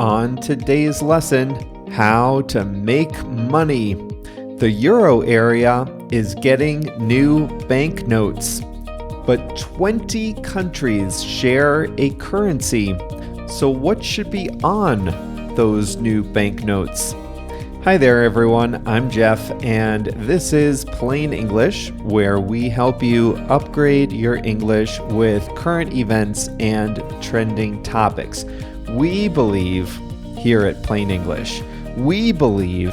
On today's lesson, how to make money. The euro area is getting new banknotes, but 20 countries share a currency. So what should be on those new banknotes? Hi there, everyone. I'm Jeff, and this is Plain English, where we help you upgrade your English with current events and trending topics. We believe here at Plain English, we believe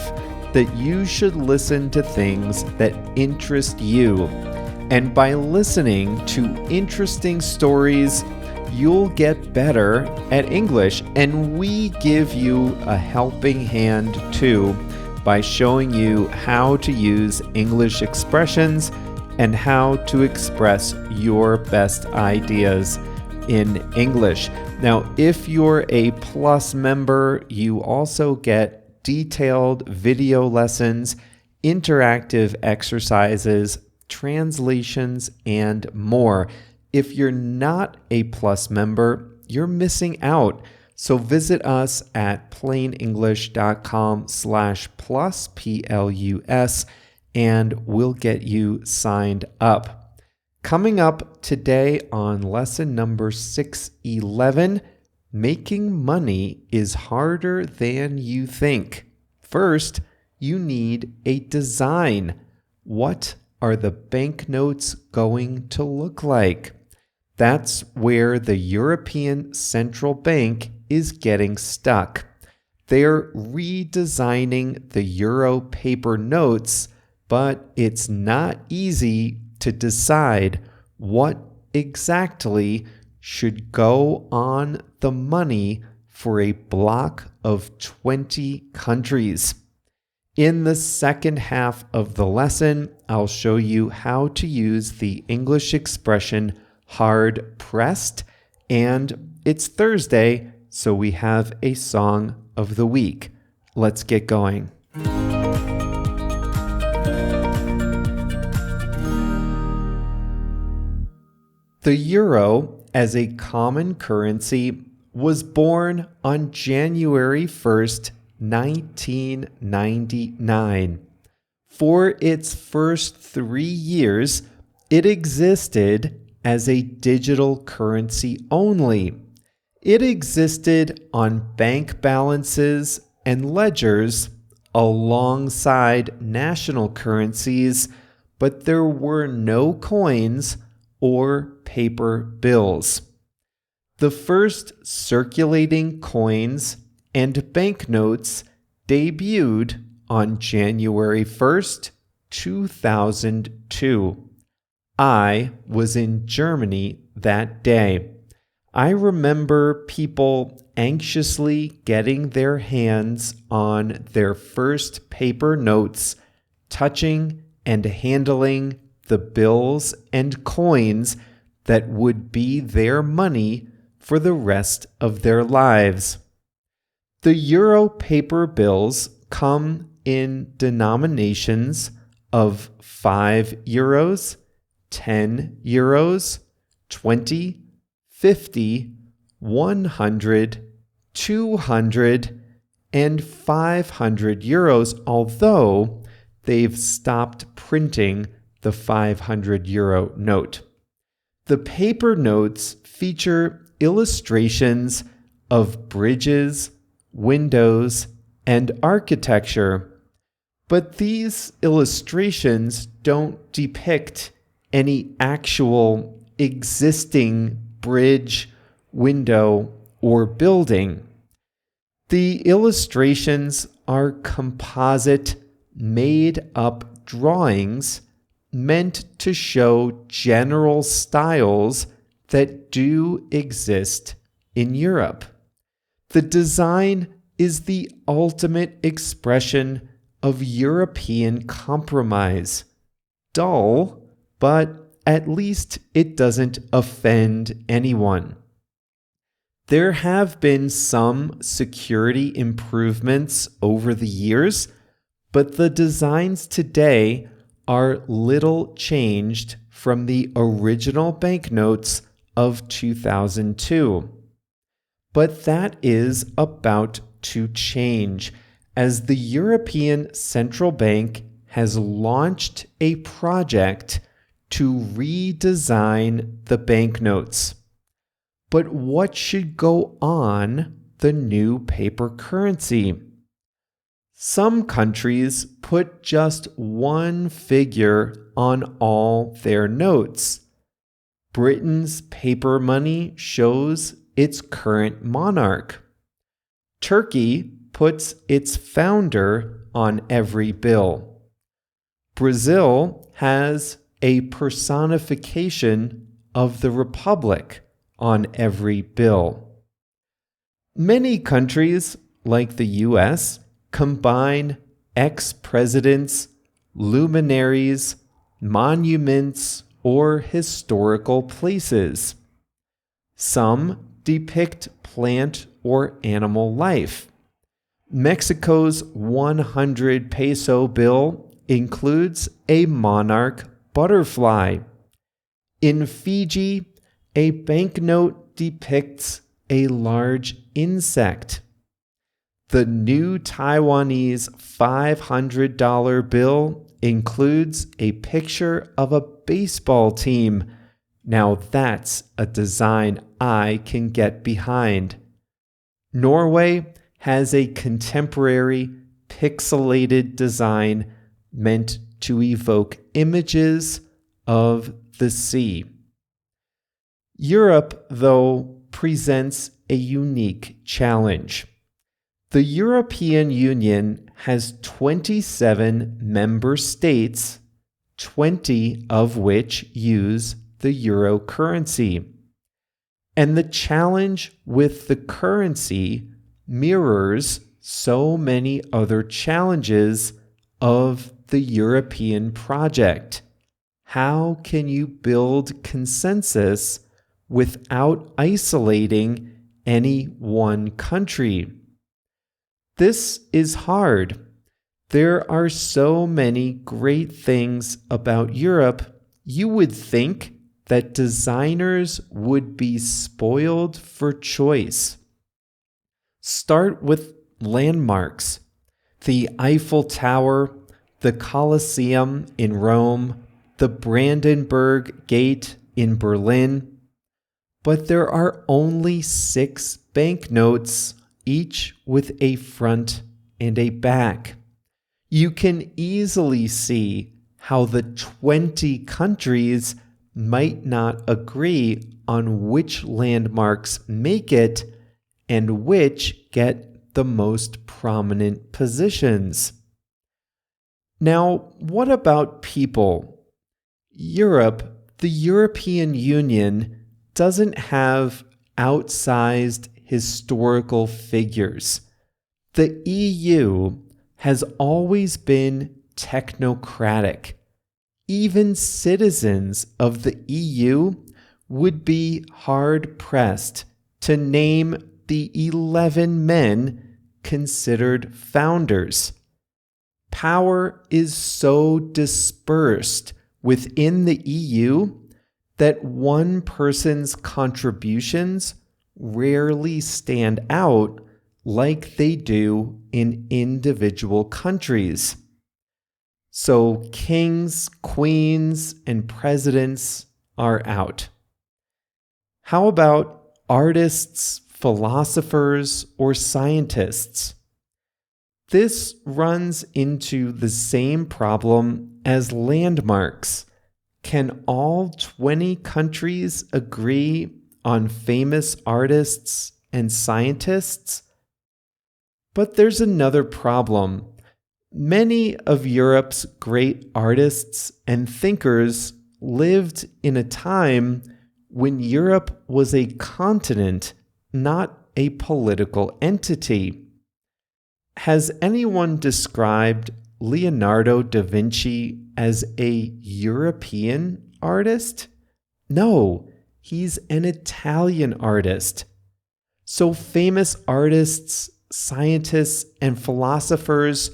that you should listen to things that interest you. And by listening to interesting stories, you'll get better at English, and we give you a helping hand too by showing you how to use English expressions and how to express your best ideas in English. Now, if you're a Plus member, you also get detailed video lessons, interactive exercises, translations, and more. If you're not a Plus member, you're missing out. So visit us at plainenglish.com/plus, Plus, and we'll get you signed up. Coming up today on lesson number 611, making money is harder than you think. First, you need a design. What are the banknotes going to look like? That's where the European Central Bank is getting stuck. They're redesigning the euro paper notes, but it's not easy to decide what exactly should go on the money for a block of 20 countries. In the second half of the lesson, I'll show you how to use the English expression hard pressed, and it's Thursday, so we have a song of the week. Let's get going. The euro as a common currency was born on January 1st, 1999. For its first 3 years, it existed as a digital currency only. It existed on bank balances and ledgers alongside national currencies, but there were no coins or paper bills. The first circulating coins and banknotes debuted on January 1st, 2002. I was in Germany that day. I remember people anxiously getting their hands on their first paper notes, touching and handling the bills and coins that would be their money for the rest of their lives. The euro paper bills come in denominations of 5 euros, 10 euros, 20, 50, 100, 200, and 500 euros, although they've stopped printing the 500 euro note. The paper notes feature illustrations of bridges, windows, and architecture, but these illustrations don't depict any actual existing bridge, window, or building. The illustrations are composite, made-up drawings meant to show general styles that do exist in Europe. The design is the ultimate expression of European compromise. Dull, but at least it doesn't offend anyone. There have been some security improvements over the years, but the designs today are little changed from the original banknotes of 2002. But that is about to change as the European Central Bank has launched a project to redesign the banknotes. But what should go on the new paper currency? Some countries put just one figure on all their notes. Britain's paper money shows its current monarch. Turkey puts its founder on every bill. Brazil has a personification of the Republic on every bill. Many countries, like the US, combine ex-presidents, luminaries, monuments, or historical places. Some depict plant or animal life. Mexico's 100 peso bill includes a monarch butterfly. In Fiji, a banknote depicts a large insect. The new Taiwanese $500 bill includes a picture of a baseball team. Now that's a design I can get behind. Norway has a contemporary pixelated design meant to evoke images of the sea. Europe, though, presents a unique challenge. The European Union has 27 member states, 20 of which use the euro currency. And the challenge with the currency mirrors so many other challenges of the European project. How can you build consensus without isolating any one country? This is hard. There are so many great things about Europe, you would think that designers would be spoiled for choice. Start with landmarks. The Eiffel Tower, the Colosseum in Rome, the Brandenburg Gate in Berlin. But there are only 6 banknotes, each with a front and a back. You can easily see how the 20 countries might not agree on which landmarks make it and which get the most prominent positions. Now, what about people? Europe, the European Union, doesn't have outsized historical figures. The EU has always been technocratic. Even citizens of the EU would be hard-pressed to name the 11 men considered founders. Power is so dispersed within the EU that one person's contributions rarely stand out like they do in individual countries. So kings, queens, and presidents are out. How about artists, philosophers, or scientists? This runs into the same problem as landmarks. Can all 20 countries agree on famous artists and scientists? But there's another problem. Many of Europe's great artists and thinkers lived in a time when Europe was a continent, not a political entity. Has anyone described Leonardo da Vinci as a European artist? No, he's an Italian artist. So famous artists, scientists, and philosophers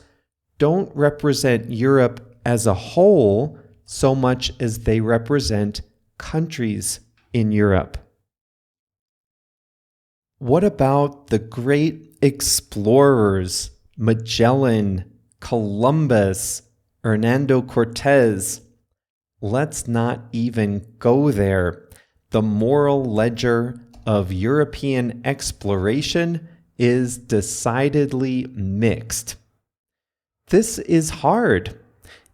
don't represent Europe as a whole so much as they represent countries in Europe. What about the great explorers, Magellan, Columbus, Hernando Cortez? Let's not even go there. The moral ledger of European exploration is decidedly mixed. This is hard.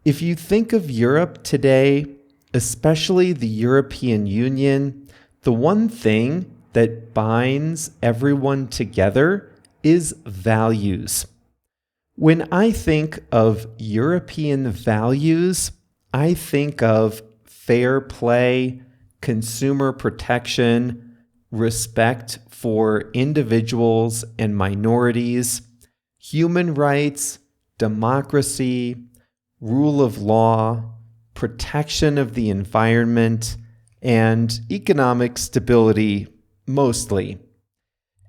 If you think of Europe today, especially the European Union, the one thing that binds everyone together is values. When I think of European values, I think of fair play, consumer protection, respect for individuals and minorities, human rights, democracy, rule of law, protection of the environment, and economic stability mostly.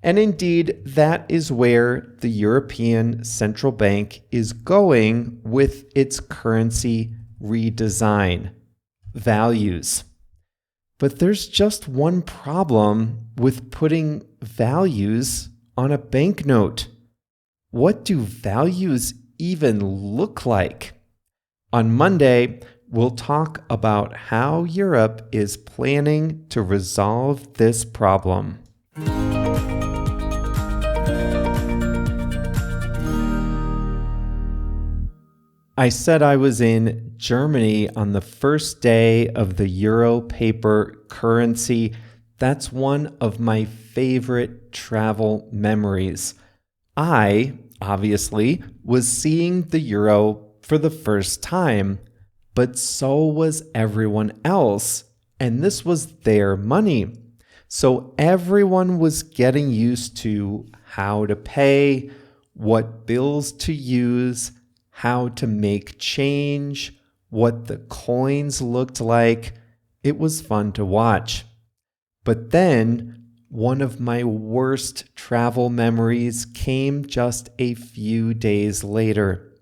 And indeed, that is where the European Central Bank is going with its currency redesign: values. But there's just one problem with putting values on a banknote. What do values even look like? On Monday, we'll talk about how Europe is planning to resolve this problem. I said I was in Germany on the first day of the euro paper currency. That's one of my favorite travel memories. I, obviously, was seeing the euro for the first time, but so was everyone else, and this was their money. So everyone was getting used to how to pay, what bills to use, how to make change, what the coins looked like. It was fun to watch. But then, one of my worst travel memories came just a few days later.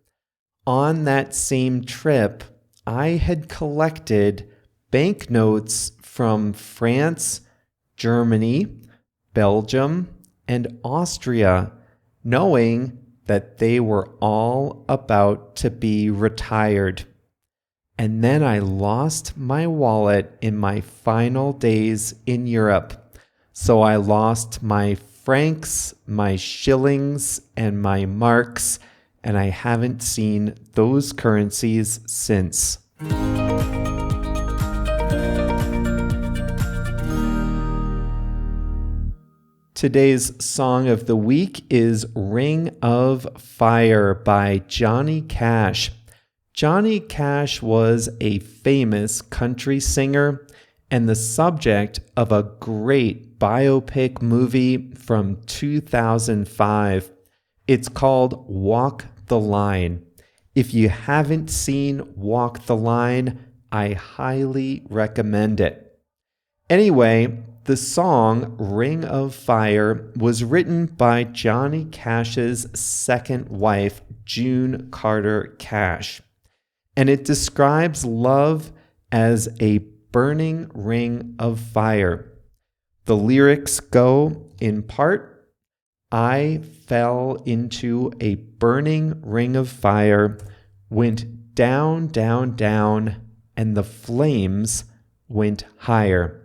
On that same trip, I had collected banknotes from France, Germany, Belgium, and Austria, knowing that they were all about to be retired. And then I lost my wallet in my final days in Europe. So I lost my francs, my shillings, and my marks, and I haven't seen those currencies since. Today's song of the week is Ring of Fire by Johnny Cash. Johnny Cash was a famous country singer and the subject of a great biopic movie from 2005. It's called Walk the Line. If you haven't seen Walk the Line, I highly recommend it. Anyway, the song Ring of Fire was written by Johnny Cash's second wife, June Carter Cash, and it describes love as a burning ring of fire. The lyrics go, in part, I fell into a burning ring of fire, went down, down, down, and the flames went higher.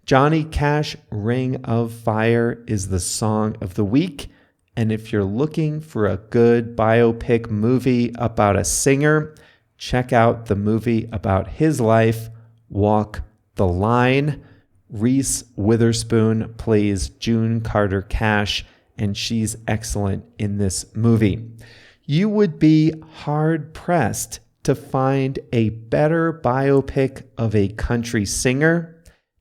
Johnny Cash, Ring of Fire is the song of the week. And if you're looking for a good biopic movie about a singer, check out the movie about his life, Walk the Line. Reese Witherspoon plays June Carter Cash, and she's excellent in this movie. You would be hard-pressed to find a better biopic of a country singer.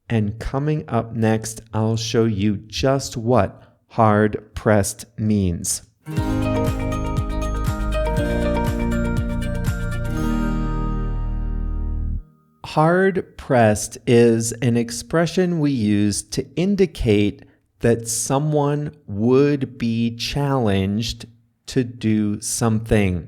And coming up next, I'll show you just what hard-pressed means. Hard-pressed is an expression we use to indicate that someone would be challenged to do something.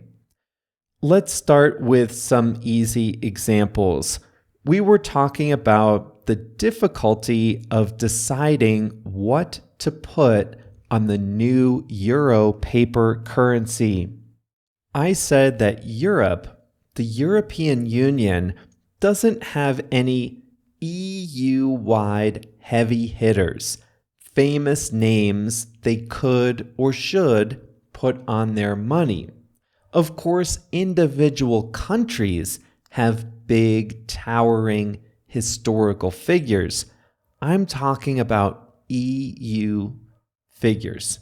Let's start with some easy examples. We were talking about the difficulty of deciding what to put on the new euro paper currency. I said that Europe, the European Union, doesn't have any EU-wide heavy hitters, famous names they could or should put on their money. Of course, individual countries have big, towering historical figures. I'm talking about EU figures.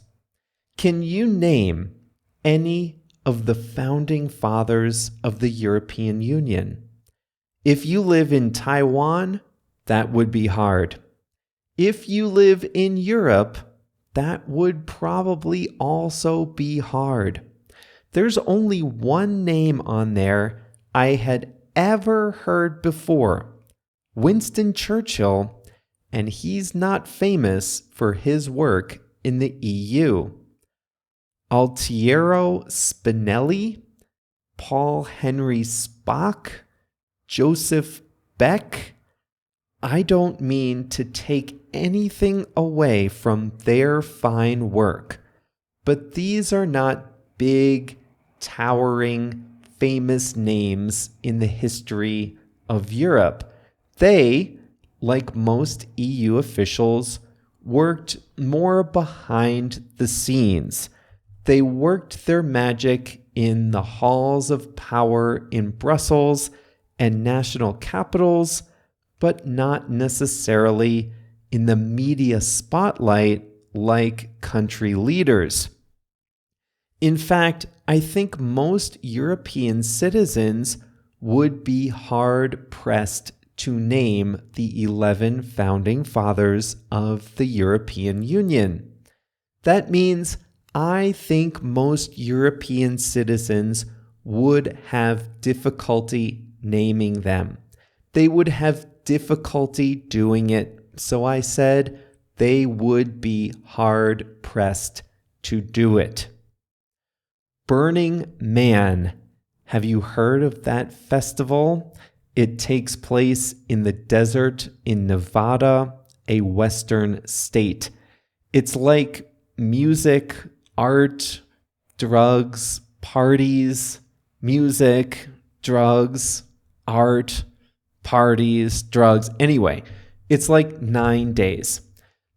Can you name any of the founding fathers of the European Union? If you live in Taiwan, that would be hard. If you live in Europe, that would probably also be hard. There's only one name on there I had ever heard before, Winston Churchill, and he's not famous for his work in the EU. Altiero Spinelli, Paul Henry Spaak, Joseph Beck. I don't mean to take anything away from their fine work, but these are not big, towering, famous names in the history of Europe. They, like most EU officials, worked more behind the scenes. They worked their magic in the halls of power in Brussels and national capitals, but not necessarily in the media spotlight like country leaders. In fact, I think most European citizens would be hard-pressed to name the 11 founding fathers of the European Union. That means I think most European citizens would have difficulty naming them. They would have difficulty doing it, so I said they would be hard-pressed to do it. Burning Man. Have you heard of that festival? It takes place in the desert in Nevada, a western state. It's like music, art, drugs, parties, music, drugs, art, parties, drugs. Anyway, it's like 9 days.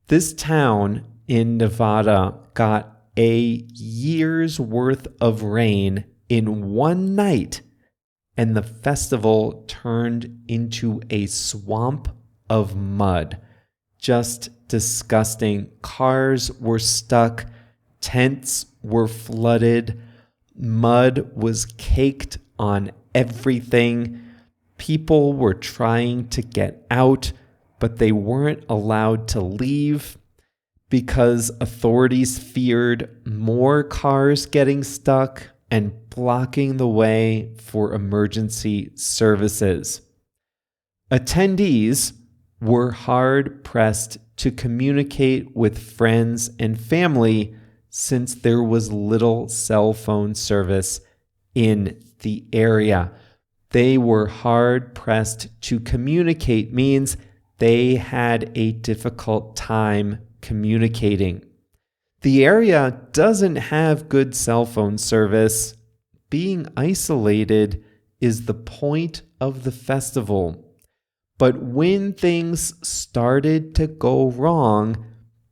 This town in Nevada got a year's worth of rain in one night, and the festival turned into a swamp of mud. Just disgusting. Cars were stuck, tents were flooded, mud was caked on everything. People were trying to get out, but they weren't allowed to leave because authorities feared more cars getting stuck and blocking the way for emergency services. Attendees were hard-pressed to communicate with friends and family since there was little cell phone service in the area. They were hard-pressed to communicate means they had a difficult time communicating. The area doesn't have good cell phone service. Being isolated is the point of the festival. But when things started to go wrong,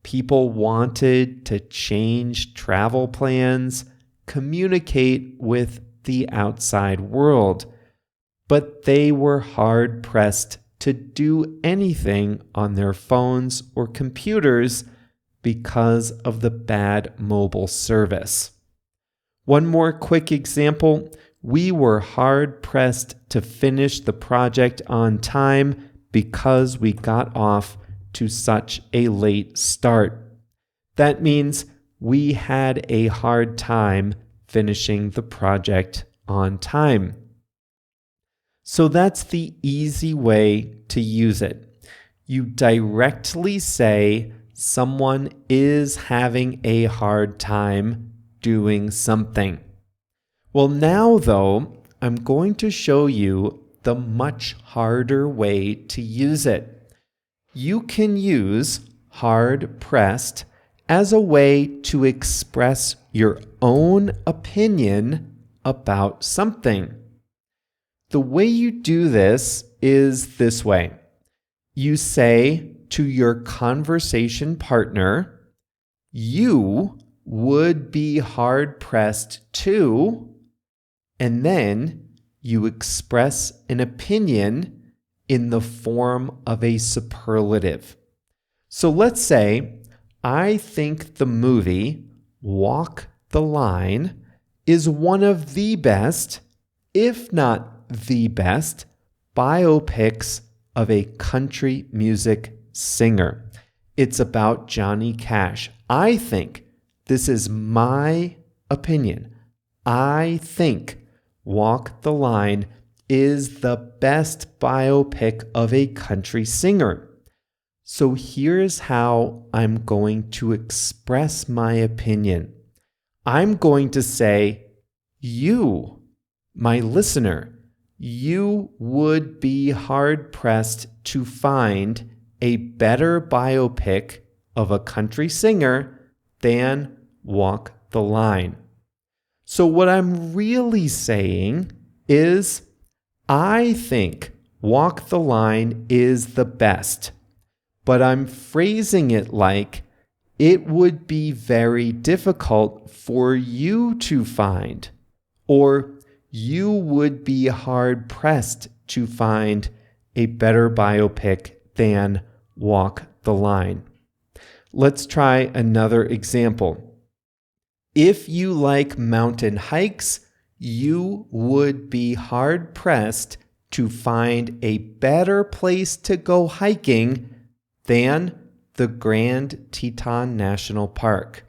people wanted to change travel plans, communicate with the outside world. But they were hard-pressed to do anything on their phones or computers because of the bad mobile service. One more quick example. We were hard-pressed to finish the project on time because we got off to such a late start. That means we had a hard time finishing the project on time. So that's the easy way to use it. You directly say someone is having a hard time doing something. Well, now though, I'm going to show you the much harder way to use it. you can use hard pressed as a way to express your own opinion about something. The way you do this is this way. You say to your conversation partner, you would be hard pressed to, and then you express an opinion in the form of a superlative. So let's say, I think the movie Walk the Line is one of the best, if not the best, biopics of a country music singer. It's about Johnny Cash. I think, this is my opinion, I think Walk the Line is the best biopic of a country singer. So here's how I'm going to express my opinion. I'm going to say, you, my listener, you would be hard-pressed to find a better biopic of a country singer than Walk the Line. So what I'm really saying is, I think Walk the Line is the best, but I'm phrasing it like it would be very difficult for you to find, or you would be hard-pressed to find a better biopic than Walk the Line. Let's try another example. If you like mountain hikes, you would be hard-pressed to find a better place to go hiking than the Grand Teton National Park.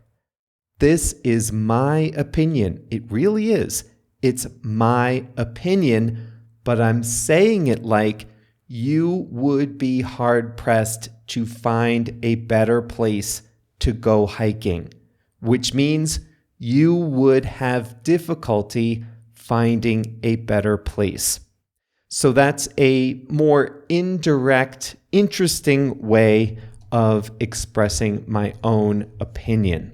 This is my opinion. It really is. It's my opinion, but I'm saying it like you would be hard-pressed to find a better place to go hiking, which means you would have difficulty finding a better place. So that's a more indirect, interesting way of expressing my own opinion.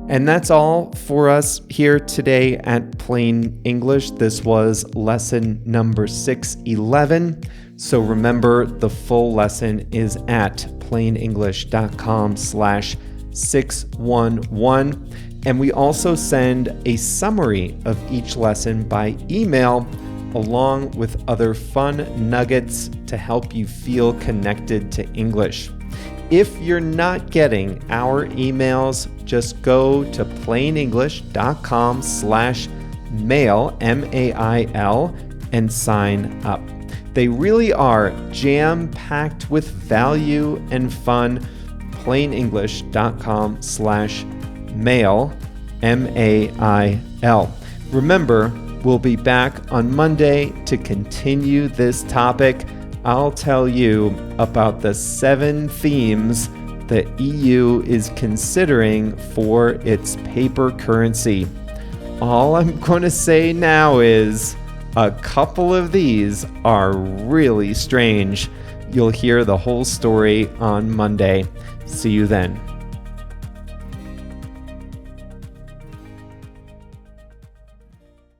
And that's all for us here today at Plain English. This was lesson number 611. So remember, the full lesson is at plainenglish.com/611. And we also send a summary of each lesson by email, along with other fun nuggets to help you feel connected to English. If you're not getting our emails, just go to plainenglish.com/mail, M-A-I-L, and sign up. They really are jam-packed with value and fun. plainenglish.com/mail, M-A-I-L. Remember, we'll be back on Monday to continue this topic. I'll tell you about the 7 themes the EU is considering for its paper currency. All I'm going to say now is a couple of these are really strange. You'll hear the whole story on Monday. See you then.